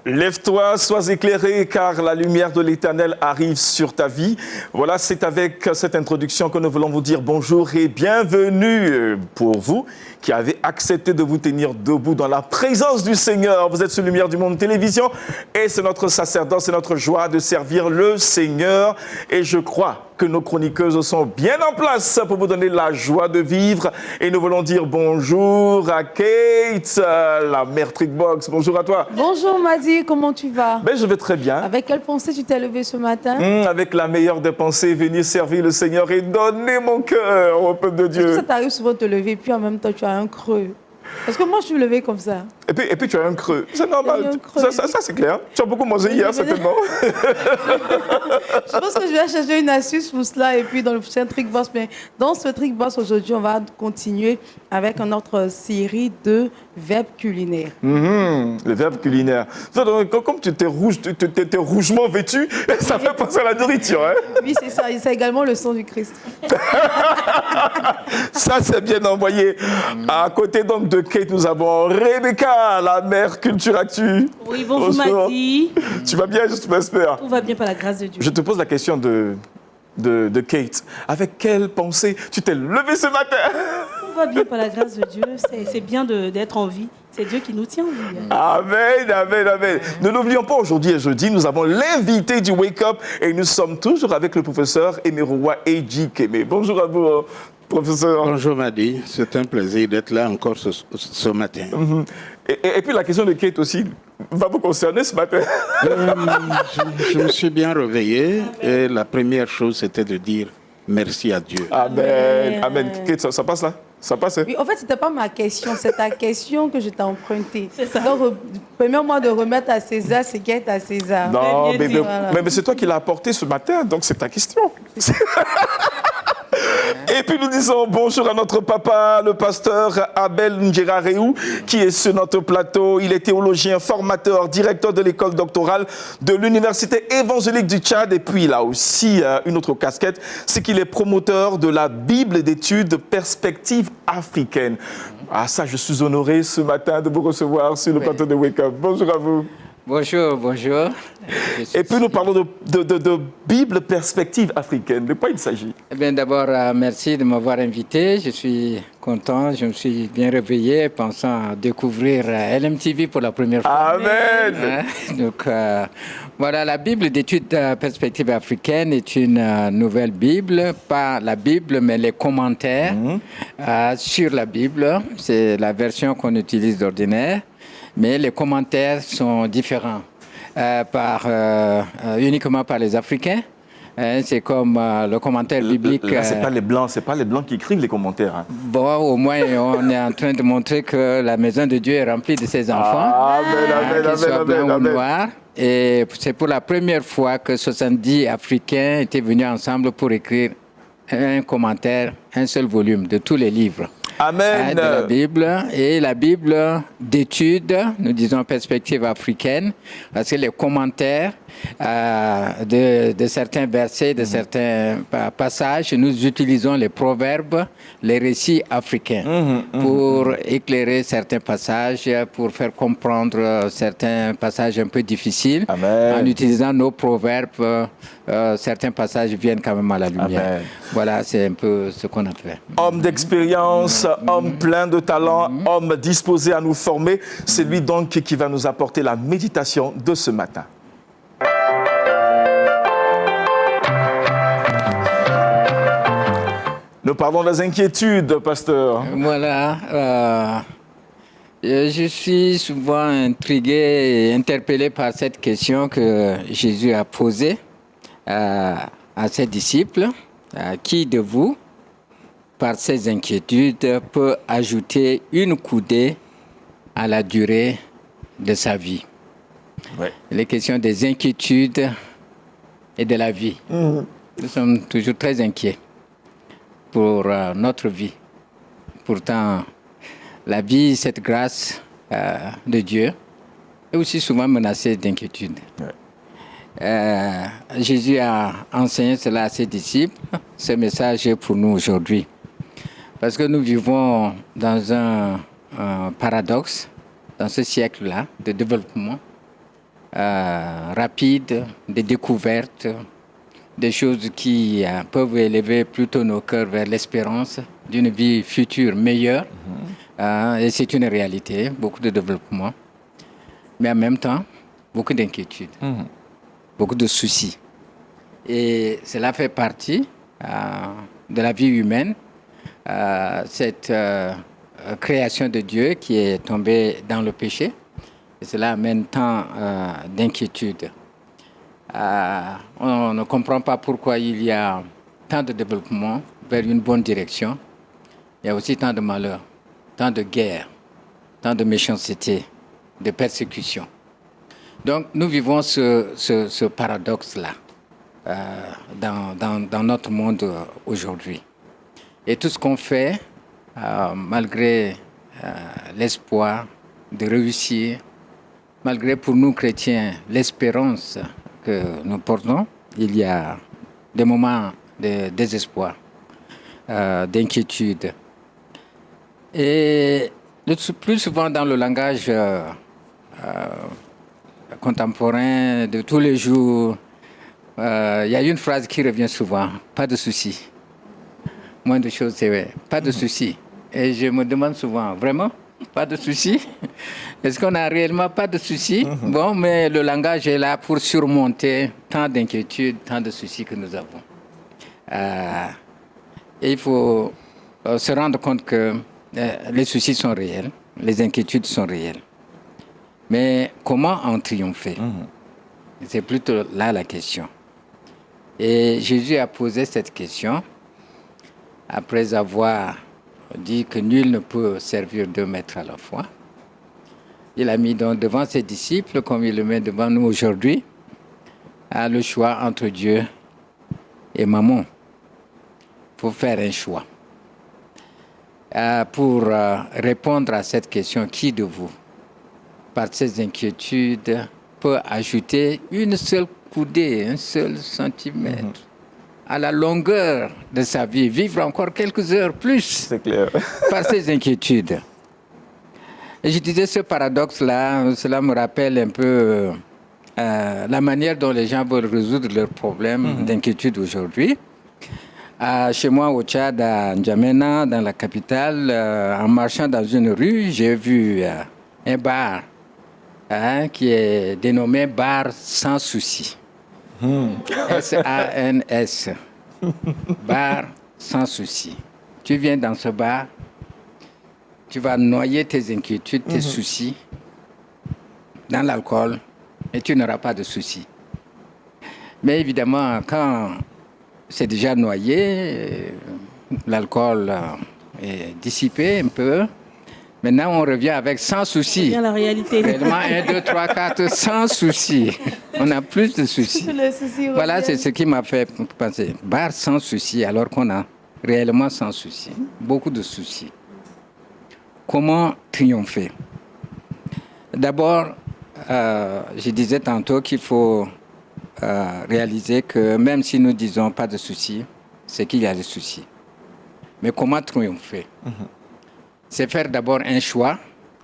Lève-toi, sois éclairé, car la lumière de l'Éternel arrive sur ta vie. Voilà, c'est avec cette introduction que nous voulons vous dire bonjour et bienvenue pour vous qui avez accepté de vous tenir debout dans la présence du Seigneur. Vous êtes sur Lumière du Monde Télévision et c'est notre sacerdoce, c'est notre joie de servir le Seigneur. Et je crois que nos chroniqueuses sont bien en place pour vous donner la joie de vivre. Et nous voulons dire bonjour à Kate, la mère Trickbox. Bonjour à toi. Bonjour Madi, comment tu vas? Ben, je vais très bien. Avec quelle pensée tu t'es levé ce matin? Avec la meilleure des pensées, venir servir le Seigneur et donner mon cœur au peuple de Dieu. Est-ce que ça t'arrive souvent de te lever puis en même temps tu as un creux? Parce que moi je suis levée comme ça. Et puis tu as un creux. C'est normal. Ça c'est clair. Tu as beaucoup mangé hier, certainement. Je pense que je vais chercher une astuce pour cela et puis dans le prochain Trickbox. Mais dans ce Trickbox aujourd'hui, on va continuer avec notre série de verbes culinaires. Le verbe culinaire. Comme tu étais rouge, tu étais rougement vêtu, ça fait penser à la nourriture. Hein? Oui, c'est ça. C'est également le sang du Christ. Ça, c'est bien envoyé. À côté donc de Kate, nous avons Rebecca, la mère Culture Actu. Oui, bonjour Madi. Tu vas bien, je m'espère. Tout va bien par la grâce de Dieu. Je te pose la question de Kate. Avec quelle pensée tu t'es levée ce matin? Tout va bien par la grâce de Dieu. C'est bien d'être en vie. C'est Dieu qui nous tient en vie. Amen, amen, amen. Ne l'oublions pas, aujourd'hui et jeudi, nous avons l'invité du Wake Up et nous sommes toujours avec le professeur Emerowa Eji Keme. Bonjour à vous, professeur. Bonjour Madi, c'est un plaisir d'être là encore ce matin. Et puis la question de Kate aussi va vous concerner ce matin. Je me suis bien réveillé et la première chose c'était de dire merci à Dieu. Amen, amen. Kate, ça passe là? Ça passe, hein? Oui, en fait, ce n'était pas ma question, c'est ta question que je t'ai empruntée. C'est ça. Donc, permets-moi de remettre à César ce qui est à César. Non, mais, Voilà. mais c'est toi qui l'as apporté ce matin, donc c'est ta question. Et puis nous disons bonjour à notre papa, le pasteur Abel Ndjera-Réou, qui est sur notre plateau. Il est théologien, formateur, directeur de l'école doctorale de l'Université évangélique du Tchad. Et puis il a aussi une autre casquette, c'est qu'il est promoteur de la Bible d'études perspectives africaines. Ah ça, je suis honoré ce matin de vous recevoir sur le plateau de Wake Up. Bonjour à vous. Bonjour, bonjour. Et puis nous parlons de Bible perspective africaine. De quoi il s'agit? Eh bien, d'abord, merci de m'avoir invité. Je suis content, je me suis bien réveillé pensant à découvrir LMTV pour la première fois. Amen. Donc, voilà, la Bible d'études perspective africaine est une nouvelle Bible, pas la Bible, mais les commentaires sur la Bible. C'est la version qu'on utilise d'ordinaire. Mais les commentaires sont différents uniquement par les Africains. C'est comme le commentaire biblique. Là, c'est pas les Blancs qui écrivent les commentaires. Hein. Bon, au moins, on est en train de montrer que la maison de Dieu est remplie de ses enfants, qu'ils soient blancs ou noirs. Et c'est pour la première fois que 70 Africains étaient venus ensemble pour écrire un commentaire, un seul volume de tous les livres. Amen. De la Bible. Et la Bible d'études, nous disons perspective africaine, parce que les commentaires de certains versets, de certains passages, nous utilisons les proverbes, les récits africains pour éclairer certains passages, pour faire comprendre certains passages un peu difficiles. Amen. En utilisant nos proverbes, certains passages viennent quand même à la lumière. Amen. Voilà, c'est un peu ce qu'on a fait. Homme d'expérience, homme plein de talent, homme disposé à nous former, c'est lui donc qui va nous apporter la méditation de ce matin. Nous parlons des inquiétudes, pasteur. Voilà. Je suis souvent intrigué et interpellé par cette question que Jésus a posée à ses disciples. Qui de vous, par ses inquiétudes, peut ajouter une coudée à la durée de sa vie? Ouais. Les questions des inquiétudes et de la vie. Nous sommes toujours très inquiets pour notre vie. Pourtant, la vie, cette grâce de Dieu, est aussi souvent menacée d'inquiétude. Ouais. Jésus a enseigné cela à ses disciples. Ce message est pour nous aujourd'hui. Parce que nous vivons dans un paradoxe, dans ce siècle-là de développement, rapides, des découvertes, des choses qui peuvent élever plutôt nos cœurs vers l'espérance d'une vie future meilleure. Et c'est une réalité, beaucoup de développement. Mais en même temps, beaucoup d'inquiétudes, beaucoup de soucis. Et cela fait partie de la vie humaine, cette création de Dieu qui est tombée dans le péché. Et cela amène tant d'inquiétudes. On ne comprend pas pourquoi il y a tant de développement vers une bonne direction. Il y a aussi tant de malheurs, tant de guerres, tant de méchanceté, de persécutions. Donc nous vivons ce paradoxe-là dans notre monde aujourd'hui. Et tout ce qu'on fait, malgré l'espoir de réussir, malgré pour nous chrétiens l'espérance que nous portons, il y a des moments de désespoir, d'inquiétude. Et le plus souvent dans le langage contemporain de tous les jours, il y a une phrase qui revient souvent, pas de soucis. Moins de choses, c'est vrai, pas de soucis. Et je me demande souvent, vraiment, pas de soucis? Est-ce qu'on n'a réellement pas de soucis? Bon, mais le langage est là pour surmonter tant d'inquiétudes, tant de soucis que nous avons. Et il faut se rendre compte que les soucis sont réels, les inquiétudes sont réelles. Mais comment en triompher? C'est plutôt là la question. Et Jésus a posé cette question après avoir dit que nul ne peut servir deux maîtres à la fois. Il a mis donc devant ses disciples, comme il le met devant nous aujourd'hui, le choix entre Dieu et Mammon. Il faut faire un choix. Pour répondre à cette question, qui de vous, par ses inquiétudes, peut ajouter une seule coudée, un seul centimètre à la longueur de sa vie, vivre encore quelques heures plus C'est clair. par ses inquiétudes? Et je disais ce paradoxe-là, cela me rappelle un peu la manière dont les gens veulent résoudre leurs problèmes d'inquiétude aujourd'hui. Chez moi au Tchad, à N'Djamena, dans la capitale, en marchant dans une rue, j'ai vu un bar qui est dénommé Bar Sans Souci. S-A-N-S. Bar Sans Souci. Tu viens dans ce bar, tu vas noyer tes inquiétudes, tes soucis dans l'alcool et tu n'auras pas de soucis. Mais évidemment, quand c'est déjà noyé, l'alcool est dissipé un peu. Maintenant, on revient avec sans soucis. C'est bien la réalité. Réellement, 1, 2, 3, 4, sans soucis. On a plus de soucis. Tous les soucis Voilà, reviennent. c'est ce qui m'a fait penser. Bar sans soucis, alors qu'on a réellement sans soucis. Beaucoup de soucis. Comment triompher? D'abord, je disais tantôt qu'il faut réaliser que même si nous disons pas de soucis, c'est qu'il y a des soucis. Mais comment triompher? C'est faire d'abord un choix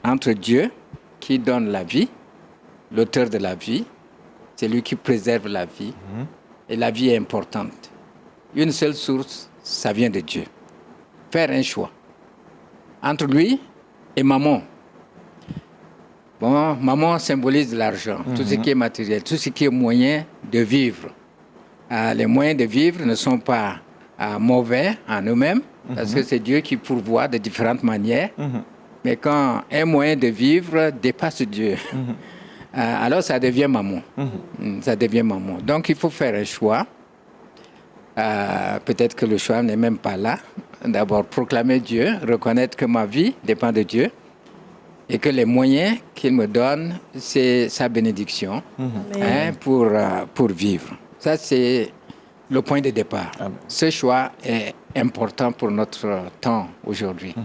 entre Dieu qui donne la vie, l'auteur de la vie, c'est lui qui préserve la vie, et la vie est importante. Une seule source, ça vient de Dieu. Faire un choix entre lui et Mammon. Bon, Mammon symbolise l'argent, tout ce qui est matériel, tout ce qui est moyen de vivre. Les moyens de vivre ne sont pas mauvais en eux-mêmes, parce que c'est Dieu qui pourvoit de différentes manières. Mais quand un moyen de vivre dépasse Dieu, alors ça devient Mammon. Ça devient Mammon. Donc il faut faire un choix. Peut-être que le choix n'est même pas là. D'abord, proclamer Dieu, reconnaître que ma vie dépend de Dieu et que les moyens qu'il me donne, c'est sa bénédiction pour vivre. Ça, c'est le point de départ. Amen. Ce choix est important pour notre temps aujourd'hui.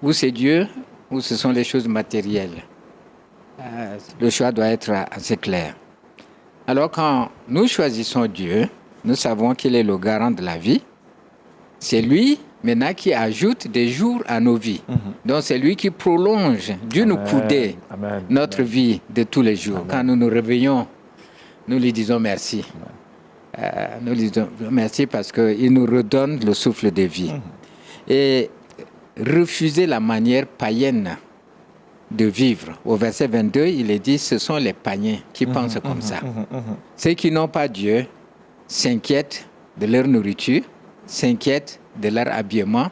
Ou c'est Dieu, ou ce sont les choses matérielles. Le choix doit être assez clair. Alors, quand nous choisissons Dieu, nous savons qu'il est le garant de la vie. C'est lui maintenant qui ajoute des jours à nos vies. Donc c'est lui qui prolonge d'une coudée notre vie de tous les jours. Quand nous nous réveillons, nous lui disons merci. Nous lui disons merci parce qu'il nous redonne le souffle de vie. Et refuser la manière païenne de vivre. Au verset 22, il est dit, ce sont les païens qui pensent comme ça. Ceux qui n'ont pas Dieu s'inquiètent de leur nourriture, s'inquiètent de leur habillement.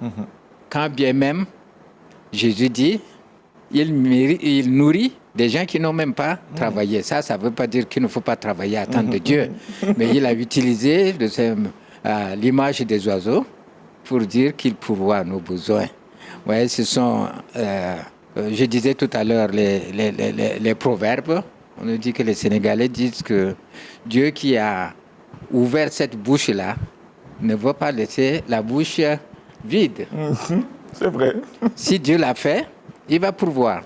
Quand bien même, Jésus dit, il nourrit des gens qui n'ont même pas travaillé. Ça ne veut pas dire qu'il ne faut pas travailler à attendre de Dieu. Mais il a utilisé l'image des oiseaux pour dire qu'il pourvoit à nos besoins. Ouais, ce sont, je disais tout à l'heure, les proverbes. On nous dit que les Sénégalais disent que Dieu qui a ouvert cette bouche-là ne va pas laisser la bouche vide. C'est vrai. Si Dieu l'a fait, il va pourvoir.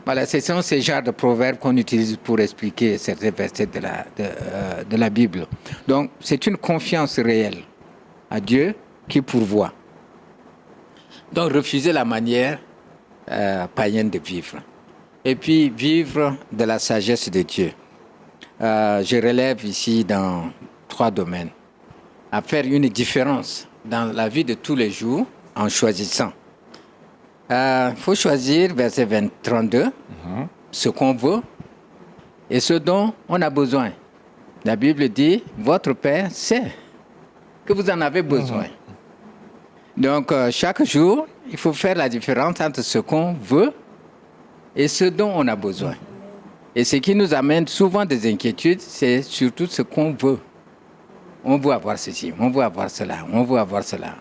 Voilà, ce sont ces genres de proverbes qu'on utilise pour expliquer certains versets de la Bible. Donc, c'est une confiance réelle à Dieu qui pourvoit. Donc, refuser la manière païenne de vivre. Et puis, vivre de la sagesse de Dieu. Je relève ici dans 3 domaines. À faire une différence dans la vie de tous les jours en choisissant. Il faut choisir, verset 32, ce qu'on veut et ce dont on a besoin. La Bible dit, votre Père sait que vous en avez besoin. Donc, chaque jour, il faut faire la différence entre ce qu'on veut et ce dont on a besoin. Et ce qui nous amène souvent des inquiétudes, c'est surtout ce qu'on veut. On veut avoir ceci, on veut avoir cela, on veut avoir cela.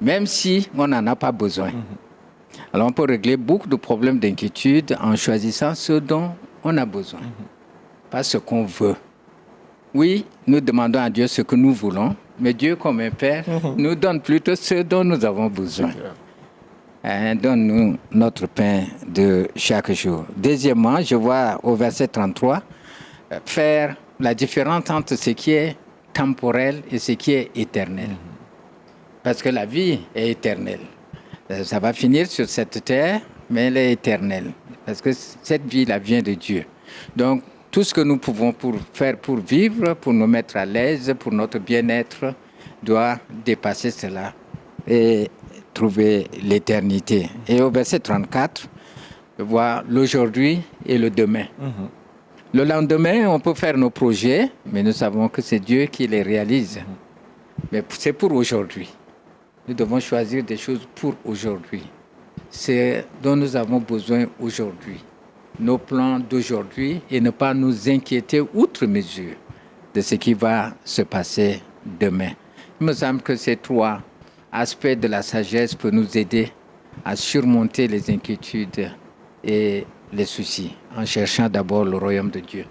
Même si on n'en a pas besoin. Alors, on peut régler beaucoup de problèmes d'inquiétude en choisissant ce dont on a besoin. Pas ce qu'on veut. Oui, nous demandons à Dieu ce que nous voulons, mais Dieu, comme un Père, nous donne plutôt ce dont nous avons besoin. Donne-nous notre pain de chaque jour. Deuxièmement, je vois au verset 33, faire la différence entre ce qui est temporel et ce qui est éternel. Parce que la vie est éternelle. Ça va finir sur cette terre, mais elle est éternelle. Parce que cette vie-là vient de Dieu. Donc, tout ce que nous pouvons faire pour vivre, pour nous mettre à l'aise, pour notre bien-être, doit dépasser cela et trouver l'éternité. Et au verset 34, je vois l'aujourd'hui et le demain. Le lendemain, on peut faire nos projets, mais nous savons que c'est Dieu qui les réalise. Mais c'est pour aujourd'hui. Nous devons choisir des choses pour aujourd'hui. C'est dont nous avons besoin aujourd'hui. Nos plans d'aujourd'hui et ne pas nous inquiéter outre mesure de ce qui va se passer demain. Il me semble que ces 3 aspects de la sagesse peuvent nous aider à surmonter les inquiétudes et les soucis en cherchant d'abord le royaume de Dieu.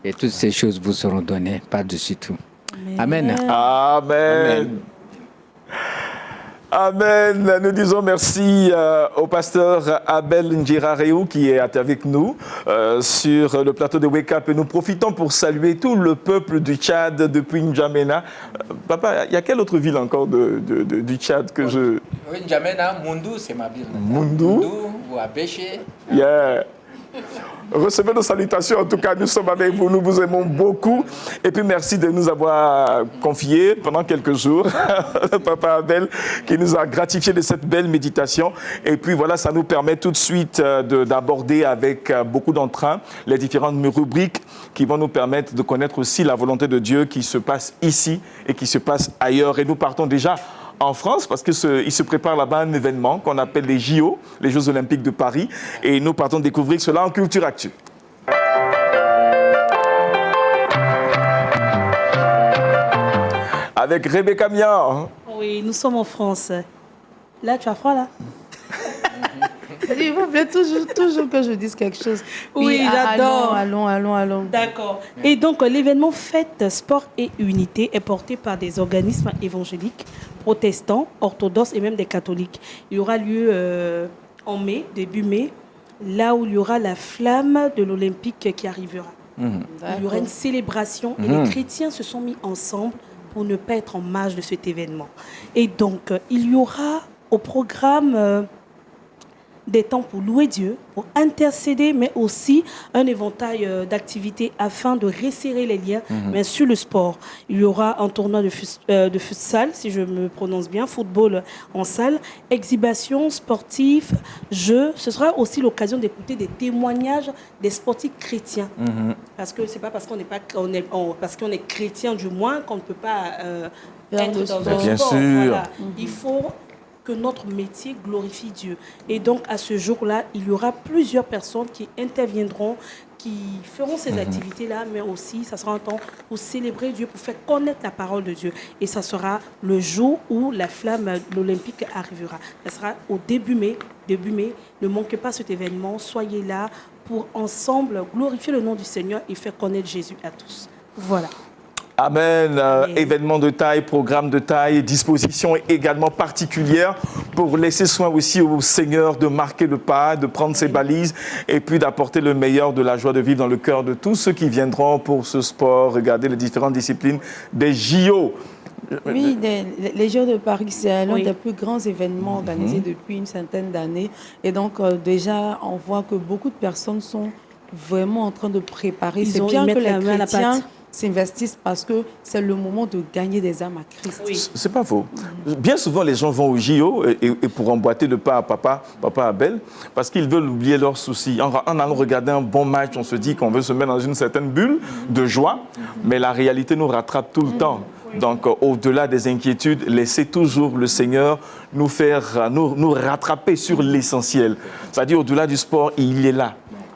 Et toutes ces choses vous seront données par-dessus tout. Amen. Amen. Amen. Nous disons merci au pasteur Abel Njiraréou qui est avec nous sur le plateau de Wake Up. Et nous profitons pour saluer tout le peuple du Tchad depuis N'Djamena. Papa, il y a quelle autre ville encore du Tchad que je... Oui, N'Djamena, Moundou, c'est ma ville. Moundou ou Abéché. Yeah. Recevez nos salutations. En tout cas, nous sommes avec vous. Nous vous aimons beaucoup. Et puis, merci de nous avoir confié pendant quelques jours, Papa Abel, qui nous a gratifié de cette belle méditation. Et puis, voilà, ça nous permet tout de suite d'aborder avec beaucoup d'entrain les différentes rubriques qui vont nous permettre de connaître aussi la volonté de Dieu qui se passe ici et qui se passe ailleurs. Et nous partons déjà en France, parce qu'il se prépare là-bas un événement qu'on appelle les JO, les Jeux Olympiques de Paris, et nous partons découvrir cela en Culture Actu. Avec Rebecca Mian. Oui, nous sommes en France. Là, tu as froid, là? Il vous plaît toujours que je dise quelque chose. Oui, j'adore. Allons. D'accord. Et donc, l'événement Fête, Sport et Unité est porté par des organismes évangéliques, protestants, orthodoxes et même des catholiques. Il y aura lieu en mai, début mai, là où il y aura la flamme de l'Olympique qui arrivera. Il y aura une célébration et les chrétiens se sont mis ensemble pour ne pas être en marge de cet événement. Et donc, il y aura au programme des temps pour louer Dieu, pour intercéder, mais aussi un éventail d'activités afin de resserrer les liens, mais sur le sport. Il y aura un tournoi de futsal, si je me prononce bien, football en salle, exhibition sportive, jeux. Ce sera aussi l'occasion d'écouter des témoignages des sportifs chrétiens. Parce que c'est pas parce parce qu'on est chrétien du moins qu'on ne peut pas être dans un bien sport. sûr. Voilà. Il faut que notre métier glorifie Dieu. Et donc, à ce jour-là, il y aura plusieurs personnes qui interviendront, qui feront ces activités-là, mais aussi, ça sera un temps pour célébrer Dieu, pour faire connaître la parole de Dieu. Et ça sera le jour où la flamme de l'Olympique arrivera. Ça sera au début mai. Ne manquez pas cet événement. Soyez là pour ensemble glorifier le nom du Seigneur et faire connaître Jésus à tous. Voilà. Amen. Événement de taille, programme de taille, disposition également particulière pour laisser soin aussi au Seigneur de marquer le pas, de prendre ses balises et puis d'apporter le meilleur de la joie de vivre dans le cœur de tous ceux qui viendront pour ce sport, regarder les différentes disciplines des JO. Oui, les Jeux de Paris, c'est l'un des plus grands événements organisés depuis une centaine d'années. Et donc, déjà, on voit que beaucoup de personnes sont vraiment en train de préparer. C'est bien que les chrétiens s'investissent parce que c'est le moment de gagner des âmes à Christ. Oui. C'est pas faux. Bien souvent, les gens vont au JO et pour emboîter le pas à papa Abel, parce qu'ils veulent oublier leurs soucis. En allant regarder un bon match, on se dit qu'on veut se mettre dans une certaine bulle de joie, mais la réalité nous rattrape tout le temps. Donc, au-delà des inquiétudes, laissez toujours le Seigneur nous faire, nous rattraper sur l'essentiel. C'est-à-dire, au-delà du sport, il est là.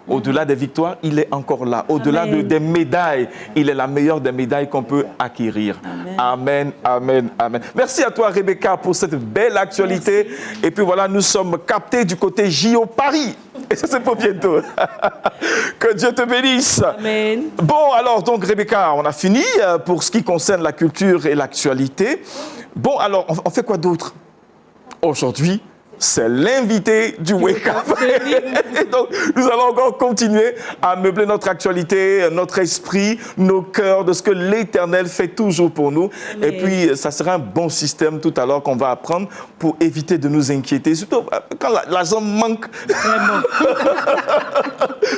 Au-delà des victoires, il est encore là. Au-delà des médailles, il est la meilleure des médailles qu'on peut acquérir. Amen, amen, amen. Merci à toi, Rebecca, pour cette belle actualité. Merci. Et puis voilà, nous sommes captés du côté JO Paris. Et ça, c'est pour bientôt. Que Dieu te bénisse. Amen. Bon, alors, donc, Rebecca, on a fini pour ce qui concerne la culture et l'actualité. Bon, alors, on fait quoi d'autre aujourd'hui? C'est l'invité du Wake Up. Et donc, nous allons encore continuer à meubler notre actualité, notre esprit, nos cœurs, de ce que l'Éternel fait toujours pour nous. Amen. Et puis, ça sera un bon système tout à l'heure qu'on va apprendre pour éviter de nous inquiéter. Surtout quand l'argent manque.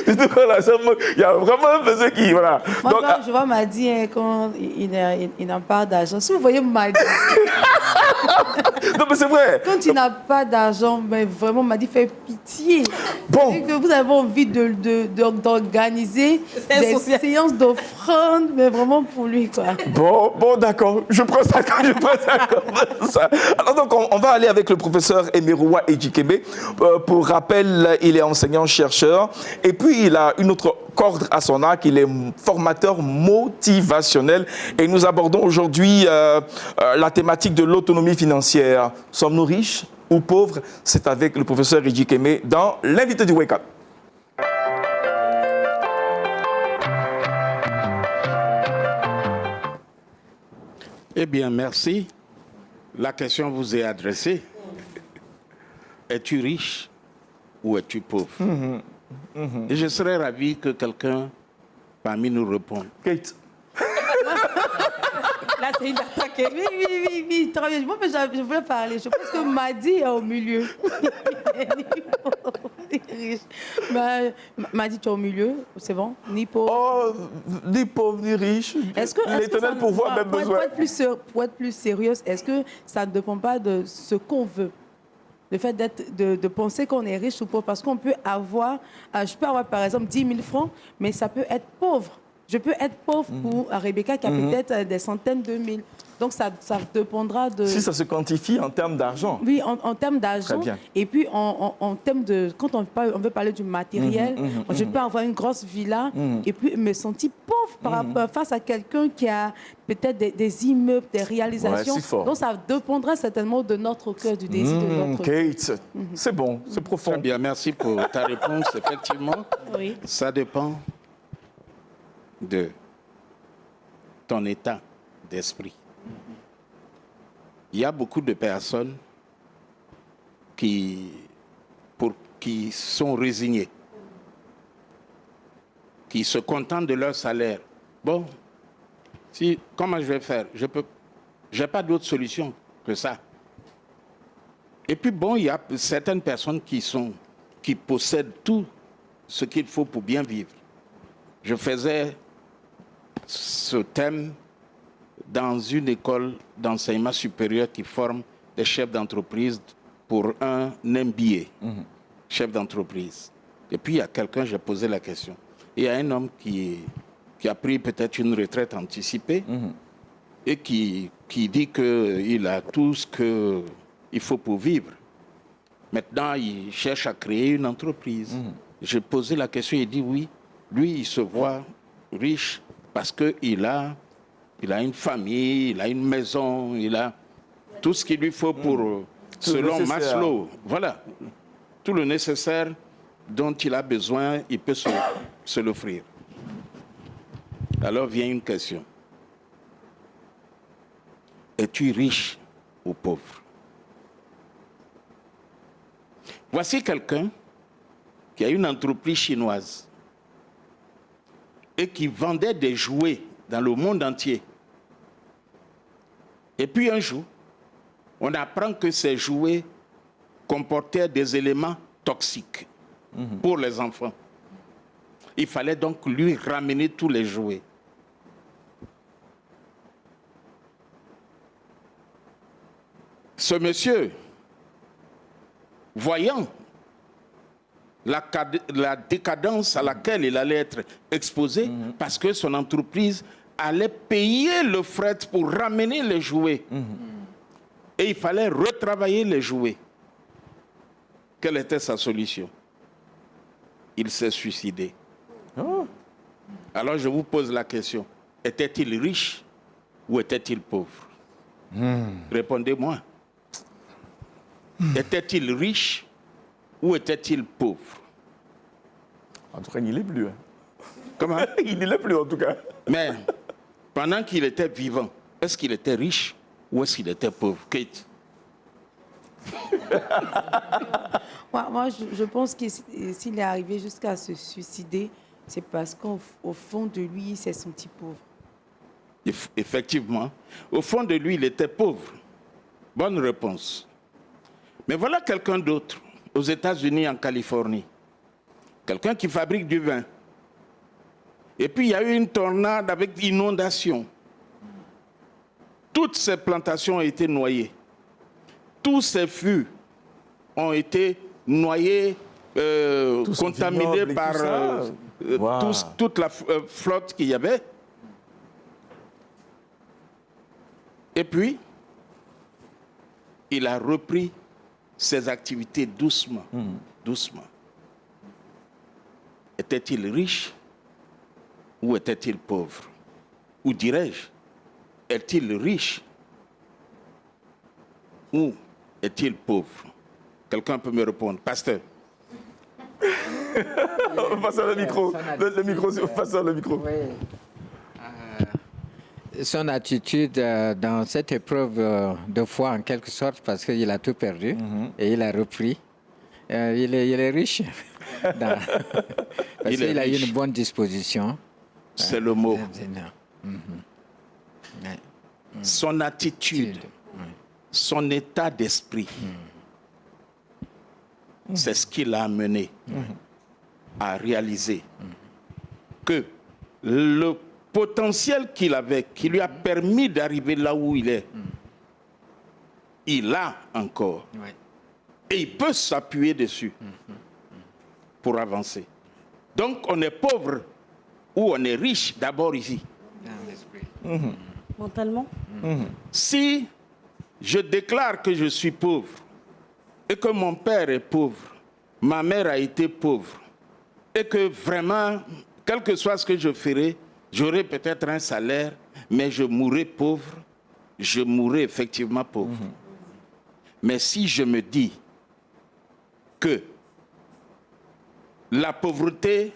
Surtout quand l'argent manque. Il y a vraiment un peu ceux qui... Voilà. Moi, donc, je vois Madi quand il n'a pas d'argent. Si vous voyez Madi... Non, mais c'est vrai. Quand il n'a pas d'argent, mais vraiment, Madi fait pitié. Bon. Que vous avez envie d'organiser des séances d'offrande, mais vraiment pour lui, quoi. Bon, d'accord. Je prends ça comme ça. Alors, donc, on va aller avec le professeur Emeroua Ejikeme. Pour rappel, il est enseignant-chercheur. Et puis, il a une autre corde à son arc. Il est formateur motivationnel. Et nous abordons aujourd'hui la thématique de l'autonomie financière. Sommes-nous riches ou pauvres? C'est avec le professeur Ejikeme dans l'invité du Wake Up. Eh bien, merci. La question vous est adressée. Es-tu riche ou es-tu pauvre? Et je serais ravi que quelqu'un parmi nous réponde. Kate. Là, c'est une attaque. Oui. Très bien. Moi, je voulais parler. Je pense que Madi est au milieu. Madi, tu es au milieu. C'est bon? Ni pauvre. Oh, ni pauvre, ni riche. L'Éternel pourvoit même besoin. Pour être plus sérieuse, est-ce que ça ne dépend pas de ce qu'on veut? Le fait de penser qu'on est riche ou pauvre. Parce qu'on peut avoir, je peux avoir par exemple 10 000 francs, mais ça peut être pauvre. Je peux être pauvre pour Rebecca qui a peut-être des centaines de mille. Donc, ça dépendra de... Si ça se quantifie en termes d'argent. Oui, en termes d'argent. Et puis, en termes de... Quand on veut parler du matériel, je peux avoir une grosse villa et puis me sentir pauvre face à quelqu'un qui a peut-être des immeubles, des réalisations. Ouais, donc, ça dépendra certainement de notre cœur, du désir de notre... Kate, c'est bon, c'est profond. Très bien, merci pour ta réponse. Effectivement, oui. Ça dépend de ton état d'esprit. Il y a beaucoup de personnes qui sont résignées, qui se contentent de leur salaire. Bon, comment je vais faire? Je peux Je n'ai pas d'autre solution que ça. Et puis bon, il y a certaines personnes qui possèdent tout ce qu'il faut pour bien vivre. Je faisais ce thème dans une école d'enseignement supérieur qui forme des chefs d'entreprise pour un MBA, chef d'entreprise. Et puis il y a quelqu'un, j'ai posé la question. Il y a un homme qui a pris peut-être une retraite anticipée et qui dit qu'il a tout ce qu'il faut pour vivre. Maintenant, il cherche à créer une entreprise. J'ai posé la question, il dit oui. Lui, il se voit riche parce qu'il a une famille, il a une maison, il a tout ce qu'il lui faut pour, selon Maslow. Voilà, tout le nécessaire dont il a besoin, il peut se l'offrir. Alors vient une question. Es-tu riche ou pauvre? Voici quelqu'un qui a une entreprise chinoise et qui vendait des jouets dans le monde entier. Et puis un jour, on apprend que ces jouets comportaient des éléments toxiques pour les enfants. Il fallait donc lui ramener tous les jouets. Ce monsieur, voyant la décadence à laquelle il allait être exposé, parce que son entreprise allait payer le fret pour ramener les jouets. Et il fallait retravailler les jouets. Quelle était sa solution? Il s'est suicidé. Alors je vous pose la question. Était-il riche ou était-il pauvre? Répondez-moi. Était-il riche ou était-il pauvre? En tout cas, il n'est plus. Hein. Comment? Il n'est plus, en tout cas. Mais pendant qu'il était vivant, est-ce qu'il était riche ou est-ce qu'il était pauvre? Kate? Moi, je pense que s'il est arrivé jusqu'à se suicider, c'est parce qu'au fond de lui, il s'est senti pauvre. Effectivement. Au fond de lui, il était pauvre. Bonne réponse. Mais voilà quelqu'un d'autre, aux États-Unis, en Californie. Quelqu'un qui fabrique du vin. Et puis, il y a eu une tornade avec inondation. Toutes ces plantations ont été noyées. Tous ces fûts ont été noyés, contaminés par toute la flotte qu'il y avait. Et puis, il a repris ses activités doucement, doucement. Était-il riche ou était-il pauvre? Ou dirais-je, est-il riche ou est-il pauvre? Quelqu'un peut me répondre. Pasteur. Passez le micro. Le micro, passez le micro. Oui. Son attitude dans cette épreuve de foi, en quelque sorte, parce qu'il a tout perdu et il a repris. Il est riche. Parce qu'il a une bonne disposition. C'est le mot. Son attitude, son état d'esprit, c'est ce qui l'a amené à réaliser que le potentiel qu'il avait, qui lui a permis d'arriver là où il est, il l'a encore. Et il peut s'appuyer dessus pour avancer. Donc on est pauvre ou on est riche d'abord ici. Mentalement? Si je déclare que je suis pauvre et que mon père est pauvre, ma mère a été pauvre et que vraiment, quel que soit ce que je ferai, j'aurai peut-être un salaire, mais je mourrai pauvre, je mourrai effectivement pauvre. Mais si je me dis que la pauvreté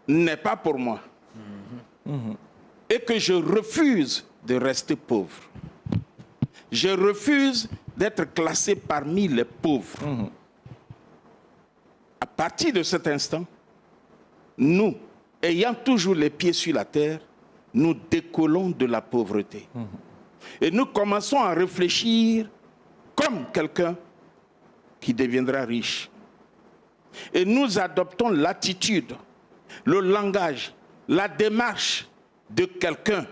n'est pas pour moi et que je refuse de rester pauvre, je refuse d'être classé parmi les pauvres. À partir de cet instant, nous, ayant toujours les pieds sur la terre, nous décollons de la pauvreté. Et nous commençons à réfléchir comme quelqu'un qui deviendra riche. Et nous adoptons l'attitude, le langage, la démarche de quelqu'un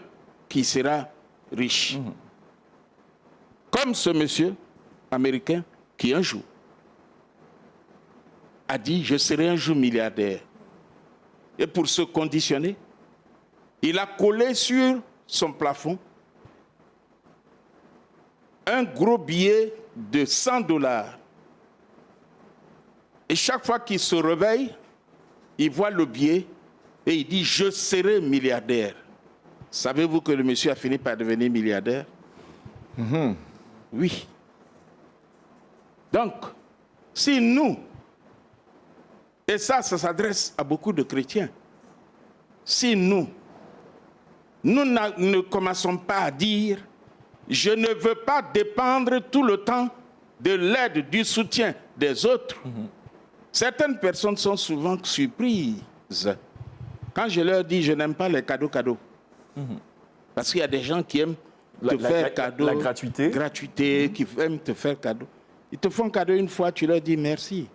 qui sera riche. Comme ce monsieur américain qui un jour a dit « je serai un jour milliardaire ». Et pour se conditionner, il a collé sur son plafond un gros billet de $100. Et chaque fois qu'il se réveille, il voit le billet et il dit « je serai milliardaire ». Savez-vous que le monsieur a fini par devenir milliardaire? Oui. Donc, si nous, et ça s'adresse à beaucoup de chrétiens, si nous ne commençons pas à dire « je ne veux pas dépendre tout le temps de l'aide, du soutien des autres », certaines personnes sont souvent surprises quand je leur dis « je n'aime pas les cadeaux ». Parce qu'il y a des gens qui aiment te faire cadeau, la gratuité, qui aiment te faire cadeau. Ils te font cadeau une fois, tu leur dis merci.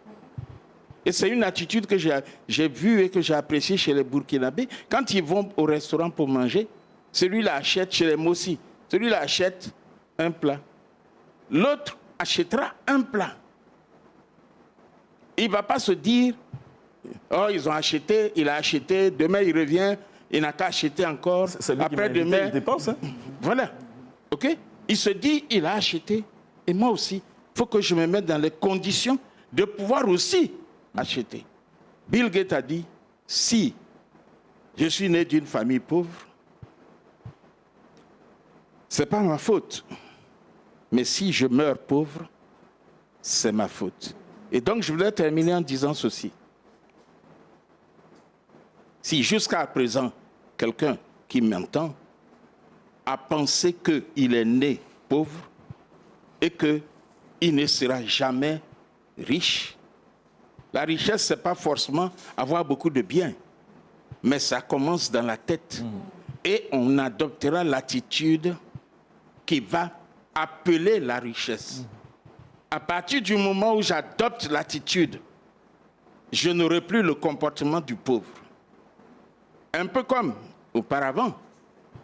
Et c'est une attitude que j'ai vue et que j'ai appréciée chez les Burkinabés. Quand ils vont au restaurant pour manger, celui-là achète, chez les Mossi, celui-là achète un plat. L'autre achètera un plat. Il ne va pas se dire, oh, ils ont acheté, il a acheté, demain il revient, il n'a qu'à acheter encore, après-demain. Il dépense, hein? Voilà. OK? Il se dit, il a acheté, et moi aussi, il faut que je me mette dans les conditions de pouvoir aussi acheter. Bill Gates a dit, si je suis né d'une famille pauvre, ce n'est pas ma faute. Mais si je meurs pauvre, c'est ma faute. Et donc, je voudrais terminer en disant ceci. Si jusqu'à présent, quelqu'un qui m'entend a pensé qu'il est né pauvre et qu'il ne sera jamais riche, la richesse, ce n'est pas forcément avoir beaucoup de biens, mais ça commence dans la tête. Et on adoptera l'attitude qui va appeler la richesse. À partir du moment où j'adopte l'attitude, je n'aurai plus le comportement du pauvre. Un peu comme auparavant,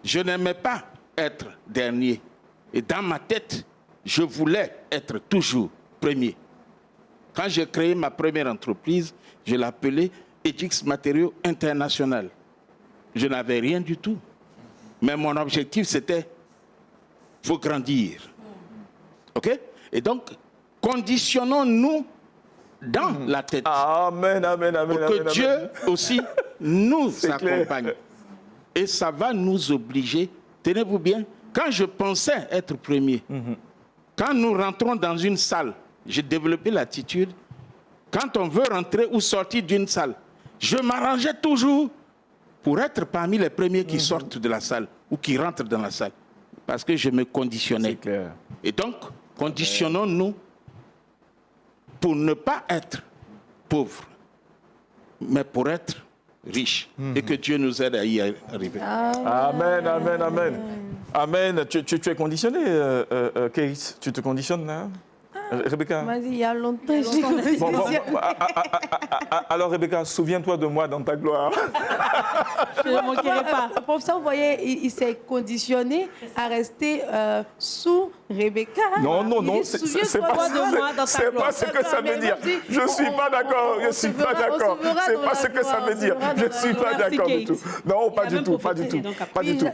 je n'aimais pas être dernier. Et dans ma tête, je voulais être toujours premier. Quand j'ai créé ma première entreprise, je l'appelais Edix Matériaux International. Je n'avais rien du tout. Mais mon objectif, c'était, il faut grandir. OK? Et donc, conditionnons-nous dans la tête. Amen, amen, amen. Pour que amen, Dieu amen. aussi nous clair. accompagne. Et ça va nous obliger. Tenez-vous bien, quand je pensais être premier, quand nous rentrons dans une salle, j'ai développé l'attitude, quand on veut rentrer ou sortir d'une salle, je m'arrangeais toujours pour être parmi les premiers qui sortent de la salle ou qui rentrent dans la salle. Parce que je me conditionnais. C'est clair. Et donc, conditionnons-nous pour ne pas être pauvres, mais pour être riches. Et que Dieu nous aide à y arriver. Amen, amen, amen. Amen. Tu es conditionné, Kate? Tu te conditionnes là? Rebecca? Vas-y, il y a longtemps, j'ai Bon, alors, Rebecca, souviens-toi de moi dans ta gloire. Je ne manquerai pas. Pour ça, vous voyez, il s'est conditionné à rester sous Rebecca. Non, non, Il non, dit, c'est souviens-toi pas, de moi dans ta c'est gloire. pas ce que ça veut dire. Je ne suis pas d'accord. Je ne suis pas d'accord. C'est pas ce que ça veut dire. Je ne suis pas d'accord du tout. Non, pas du tout, pas du tout. Pas du tout.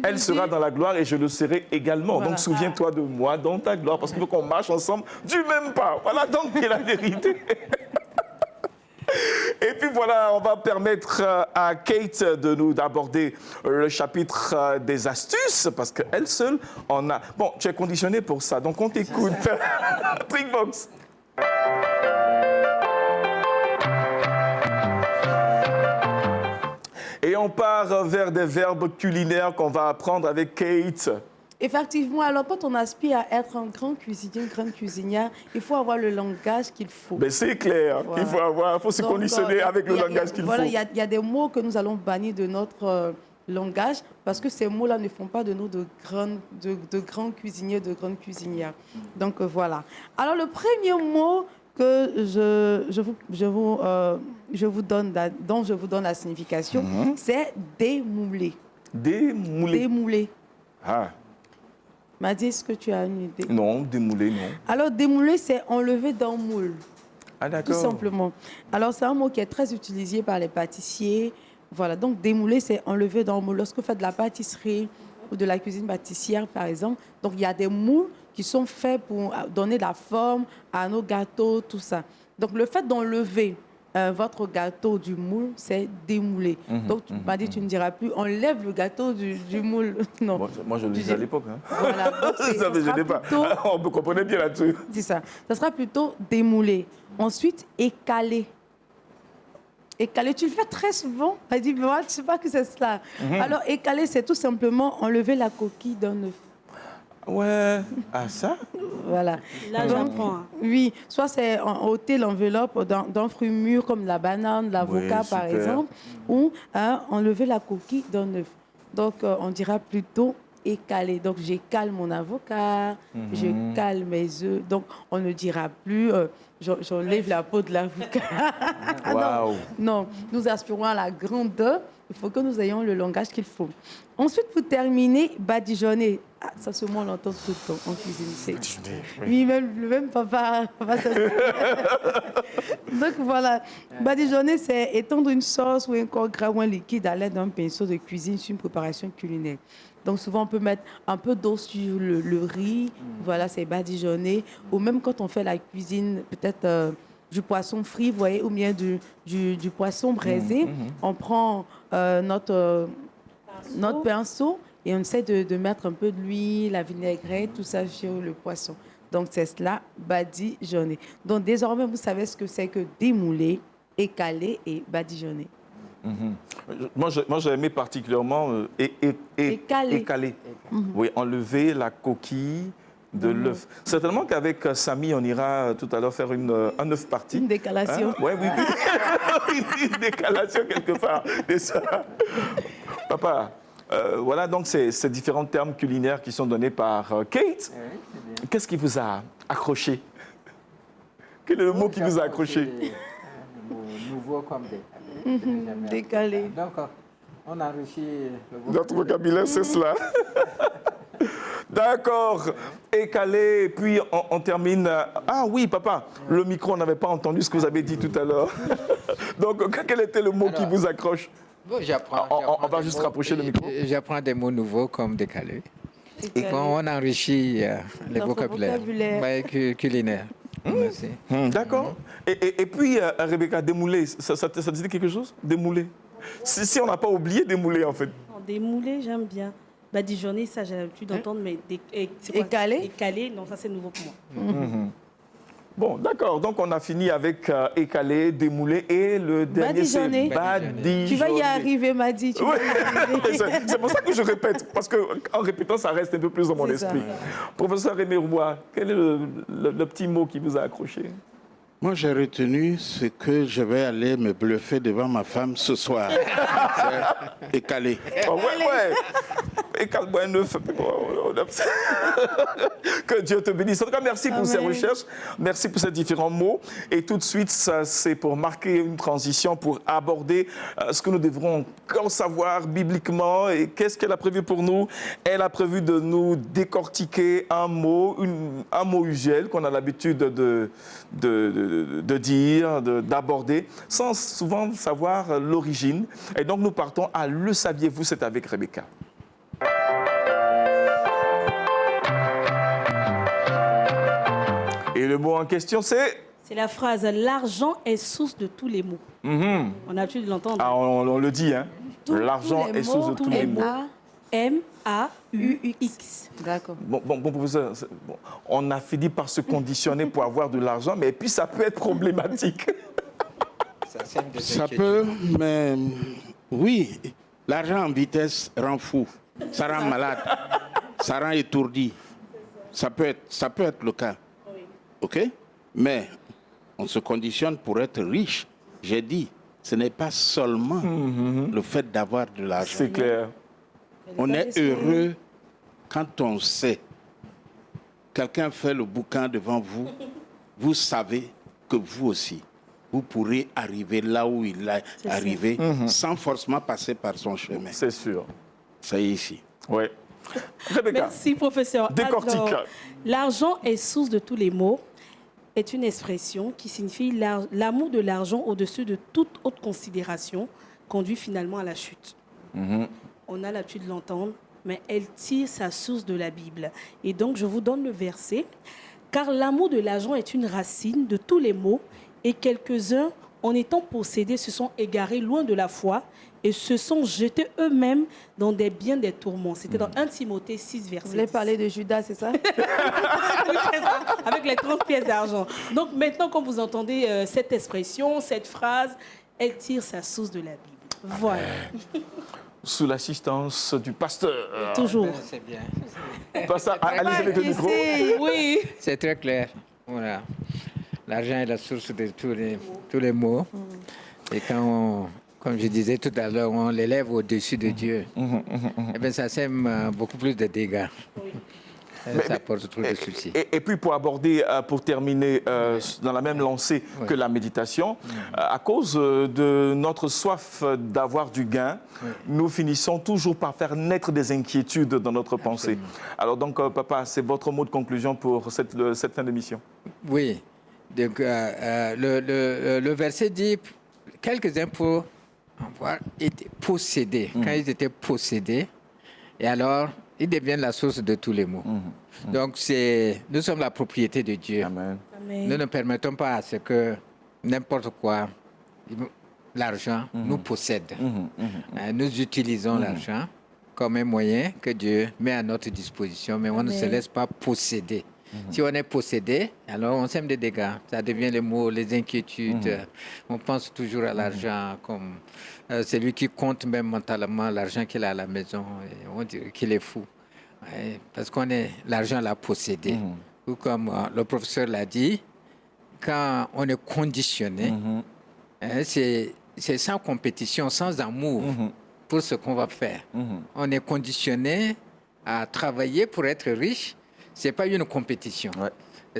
Elle sera dans la gloire et je le serai également. Voilà. Donc, souviens-toi de moi dans ta gloire parce qu'il faut qu'on marche ensemble du même pas. Voilà donc c'est la vérité. Et puis voilà, on va permettre à Kate d'aborder le chapitre des astuces, parce qu'elle seule en a... Bon, tu es conditionné pour ça, donc on t'écoute. Trickbox. Et on part vers des verbes culinaires qu'on va apprendre avec Kate. Effectivement, alors quand on aspire à être un grand cuisinier, une grande cuisinière, il faut avoir le langage qu'il faut. Mais c'est clair, Voilà. il faut se Donc, conditionner avec le langage qu'il faut. Voilà, il y a des mots que nous allons bannir de notre langage, parce que ces mots-là ne font pas de nous de grands cuisiniers, de grandes cuisinières. Donc voilà. Alors le premier mot que je vous donne, dont je vous donne la signification, c'est démouler. Démouler. Démouler. Ah, Madi, est-ce que tu as une idée? non, démouler, non. Alors démouler, c'est enlever d'un moule. Ah, Tout d'accord. simplement. Alors, c'est un mot qui est très utilisé par les pâtissiers. Voilà, donc démouler, c'est enlever dans le moule. Lorsque vous faites de la pâtisserie ou de la cuisine pâtissière, par exemple, donc il y a des moules qui sont faits pour donner de la forme à nos gâteaux, tout ça. Donc, le fait d'enlever votre gâteau du moule, c'est démouler. Donc, tu m'as dit, tu ne diras plus, enlève le gâteau du moule. Non. Moi, je le disais à l'époque. Hein. Voilà, donc Ça, mais je n'ai pas. On me comprenait bien là-dessus. C'est ça. Ça sera plutôt démouler. Ensuite, écaler. Écaler, tu le fais très souvent. Elle dit, moi, je ne sais pas que c'est cela. Alors, écaler, c'est tout simplement enlever la coquille d'un œuf. Ouais. Ah, ça? Voilà. Là, j'apprends. Hein. Oui, soit c'est ôter l'enveloppe d'un fruit mûr comme la banane, l'avocat, Oui, par super. exemple, ou enlever la coquille d'un œuf. Donc, on dira plutôt écaler. Donc, j'écale mon avocat, je cale mes œufs. Donc, on ne dira plus j'enlève la peau de l'avocat. Ah Waouh. non, nous aspirons à la grandeur. Il faut que nous ayons le langage qu'il faut. Ensuite, pour terminer, badigeonner. Ah, ça, ce mot, on l'entend tout le temps en cuisine. Oui, même, le même papa Donc voilà, badigeonner, c'est étendre une sauce ou un corps gras ou un liquide à l'aide d'un pinceau de cuisine sur une préparation culinaire. Donc souvent, on peut mettre un peu d'eau sur le riz. Voilà, c'est badigeonner. Ou même quand on fait la cuisine, peut-être du poisson frit, vous voyez, ou bien du poisson braisé, on prend notre pinceau et on essaie de mettre un peu de l'huile, la vinaigrette, tout ça sur le poisson. Donc c'est cela, badigeonner. Donc désormais, vous savez ce que c'est que démouler, écaler et badigeonner. Moi, j'ai aimé particulièrement écaler. Oui, enlever la coquille de l'œuf. Certainement qu'avec Samy, on ira tout à l'heure faire un œuf parti. Une décalation. Hein? Ouais, oui. Une décalation quelque part. Et ça. Papa, voilà donc ces différents termes culinaires qui sont donnés par Kate. Qu'est-ce qui vous a accroché? Quel est le mot qui vous a accroché? Nouveau comme Décalé. Donc, on enrichit Notre vocabulaire, c'est cela. D'accord. Écalé, puis on termine. Ah oui, papa, le micro, on n'avait pas entendu ce que vous avez dit tout à l'heure. Donc, quel était le mot qui vous accroche? Bon, on va juste rapprocher le micro. J'apprends des mots nouveaux comme décalé. Et Décalé. quand on enrichit les Notre vocabulaires culinaires. Merci. D'accord. Et puis, Rebecca, démouler, ça te dit quelque chose? Démouler. Si on n'a pas oublié démouler, en fait. Non, démouler, j'aime bien. Badigeonner, ça j'ai l'habitude d'entendre, mais c'est quoi? Écaler? Écaler, non, ça c'est nouveau pour moi. Bon, d'accord. Donc, on a fini avec écaler, démouler et le dernier, c'est Badigeonner. badigeonner. Tu vas y arriver, Madi. Tu vas y arriver. C'est pour ça que je répète, parce qu'en répétant, ça reste un peu plus dans mon C'est ça. esprit. Professeur Rémy Roy, quel est le petit mot qui vous a accroché? Moi, j'ai retenu ce que je vais aller me bluffer devant ma femme ce soir. C'est écalé. Oh, ouais. Écale-moi un œuf. Que Dieu te bénisse. En tout cas, merci pour ces recherches. Merci pour ces différents mots. Et tout de suite, ça, c'est pour marquer une transition, pour aborder ce que nous devrons encore savoir bibliquement. Et qu'est-ce qu'elle a prévu pour nous? Elle a prévu de nous décortiquer un mot usuel qu'on a l'habitude de dire, d'aborder, sans souvent savoir l'origine. Et donc, nous partons à Le saviez-vous? C'est avec Rebecca. Et le mot en question, c'est... C'est la phrase « L'argent est source de tous les maux ». On a l'habitude de l'entendre. Ah, on le dit, hein. L'argent est source de tous les maux. M-A-U-X. D'accord. Bon, professeur, bon, on a fini par se conditionner pour avoir de l'argent, mais puis ça peut être problématique. Ça peut, mais oui, l'argent en vitesse rend fou, ça rend malade, ça rend étourdi. Ça peut être le cas. OK? Mais on se conditionne pour être riche. J'ai dit, ce n'est pas seulement le fait d'avoir de l'argent. C'est clair. On est heureux quand on sait. Quelqu'un fait le bouquin devant vous, vous savez que vous aussi, vous pourrez arriver là où il est arrivé sans forcément passer par son chemin. C'est sûr. C'est ici. Oui. Rebecca, Merci, professeur. décortique. Alors, l'argent est source de tous les maux est une expression qui signifie l'amour de l'argent au-dessus de toute autre considération conduit finalement à la chute. On a l'habitude de l'entendre, mais elle tire sa source de la Bible. Et donc, je vous donne le verset. « Car l'amour de l'argent est une racine de tous les maux, et quelques-uns, en étant possédés, se sont égarés loin de la foi et se sont jetés eux-mêmes dans des biens des tourments. » C'était dans 1 Timothée 6, verset 10. Vous voulez parler de Judas, c'est ça? Oui, c'est ça, avec les 30 pièces d'argent. Donc maintenant, quand vous entendez cette expression, cette phrase, elle tire sa source de la Bible. Voilà. Sous l'assistance du pasteur. Toujours. C'est bien. Pasteur, allez-y avec le micro. Oui. C'est très clair. Voilà. L'argent est la source de tous les maux. Et quand comme je disais tout à l'heure, on l'élève au-dessus de Dieu, eh bien, ça sème beaucoup plus de dégâts. Ça apporte trop de soucis. Et puis pour aborder, pour terminer dans la même lancée que la méditation, à cause de notre soif d'avoir du gain, nous finissons toujours par faire naître des inquiétudes dans notre pensée. Alors donc, papa, c'est votre mot de conclusion pour cette fin d'émission. Oui. Donc, le verset dit, quelques-uns pour avoir été possédés. Quand ils étaient possédés, et alors, ils deviennent la source de tous les maux. Donc, nous sommes la propriété de Dieu. Amen. Amen. Nous ne permettons pas à ce que n'importe quoi, l'argent, nous possède. Nous utilisons l'argent comme un moyen que Dieu met à notre disposition, mais on ne se laisse pas posséder. Si on est possédé, alors on sème des dégâts. Ça devient les maux, les inquiétudes. On pense toujours à l'argent comme celui qui compte même mentalement l'argent qu'il a à la maison. Et on dirait qu'il est fou. Ouais, parce l'argent l'a possédé. Ou comme le professeur l'a dit, quand on est conditionné, c'est sans compétition, sans amour pour ce qu'on va faire. On est conditionné à travailler pour être riche. Ce n'est pas une compétition.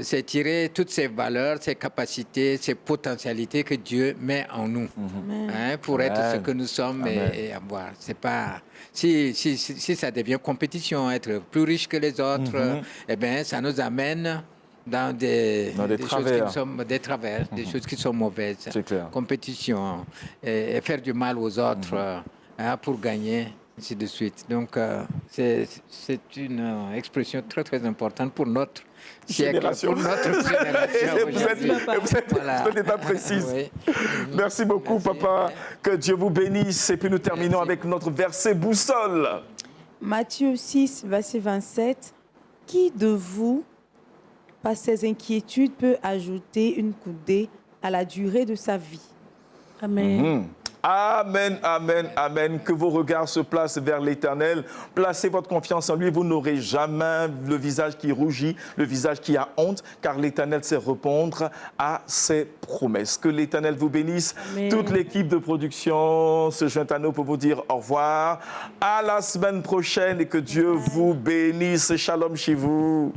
C'est tirer toutes ces valeurs, ces capacités, ces potentialités que Dieu met en nous pour être ce que nous sommes et avoir. C'est pas si ça devient compétition, être plus riche que les autres, eh bien, ça nous amène dans des travers. Choses qui sont des travers, des choses qui sont mauvaises. C'est clair. Compétition et faire du mal aux autres pour gagner. Ainsi de suite. Donc, c'est une expression très, très importante pour notre génération. Pour notre génération. Vous êtes état précise. Merci beaucoup, papa. Que Dieu vous bénisse. Et puis nous terminons avec notre verset boussole. Matthieu 6, verset 27. Qui de vous, par ses inquiétudes, peut ajouter une coudée à la durée de sa vie? Amen. Amen, amen, amen. Que vos regards se placent vers l'Éternel. Placez votre confiance en lui. Vous n'aurez jamais le visage qui rougit, le visage qui a honte, car l'Éternel sait répondre à ses promesses. Que l'Éternel vous bénisse. Amen. Toute l'équipe de production se joint à nous pour vous dire au revoir. À la semaine prochaine et que Dieu vous bénisse. Shalom chez vous.